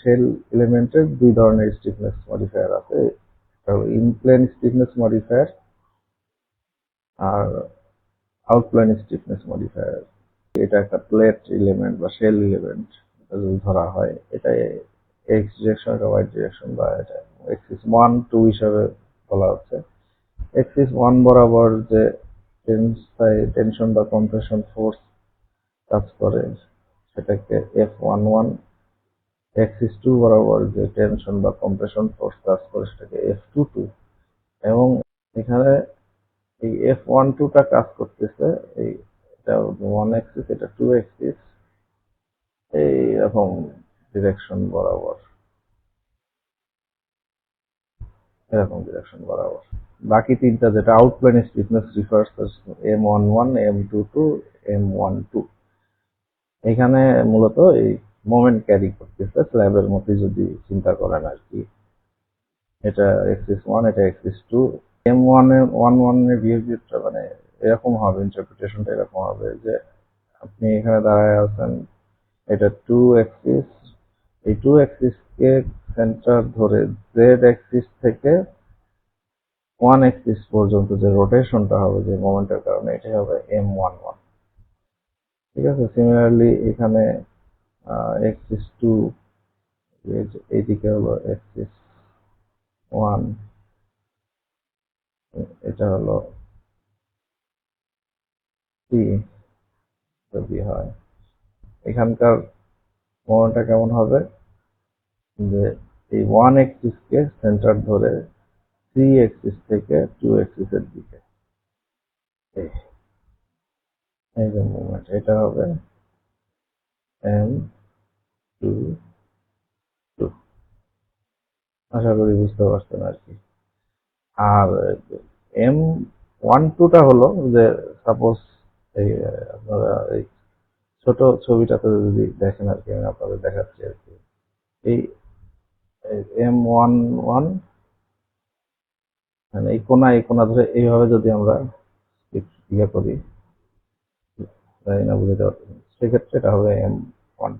Shell এলিমেন্টের দুই ধরনের স্টিফনেস মডিফায়ার আছে, একটা হলো ইনপ্লেন স্টিফনেস মডিফায়ার আর আউটপ্লেন স্টিফনেস মডিফায়ার। এটা একটা প্লেট এলিমেন্ট বা শেল এলিমেন্ট যদি ধরা হয়, এটা এক্স ডিরেকশন এটা ওয়াই ডিরেকশন, বা এটা এক্সিস 1 2 হিসাবে বলা হচ্ছে। এক্সিস 1 বরাবর যে টেনশন বা কম্প্রেশন ফোর্স কাজ করে সেটাকে F11, এক্সিস 2 বরাবর যে টেনশন বা কম্প্রেশন ফোর্স কাজ করে সেটাকে F22। এবং এখানে এই F12টা কাজ করতেছে এই এটা 1 এক্সিস, এটা 2 এক্সিস, এইরকম ডিরেকশন বরাবর, এরকম ডিরেকশন বরাবর। বাকি তিনটা যেটা আউটপ্লেন stiffness refers M11, M22, M12, এখানে মূলত এই মোমেন্ট ক্যারি করতেছে স্ল্যাবের মধ্যে যদি চিন্তা করেন আর কি। এটা এক্সিস 1, এটা এক্সিস 2। M11 এর বিহেভিয়ারটা মানে এরকম হবে, ইন্টারপ্রিটেশনটা এরকম হবে যে আপনি এখানে দাঁড়ায় আছেন, এটা 2 এক্সিস, এই 2 এক্সিসকে সেন্টার ধরে জেড এক্সিস থেকে 1 এক্সিস পর্যন্ত যে রোটেশনটা হবে যে মোমেন্টের কারণে, এটাই হবে M11। ঠিক আছে, সিমিলারলি এখানে এক্সিস 2, এইদিকে হলো এক্সিস 1, এটা হলো সি যদি হয়। এখানকার মোমেন্টটা কেমন হবে যে এই 1 এক্সিসকে সেন্টার ধরে 3 এক্সিস থেকে 2 এক্সিসের দিকে, এই যে মুভমেন্ট, এটা হবে M22। আশা করি বুঝতে পারছেন আর কি। আর M12টা হলো যে সাপোজ এই আপনারা এই ছোট ছবিটাতে যদি দেখেন আর কি, আমি আপনাদের দেখাচ্ছি আর কি। এই M11 মানে এই কোনা ধরে এইভাবে যদি আমরা ইয়ে করি, জানি না বুঝতে পারছেন, সেক্ষেত্রে এটা হবে M12।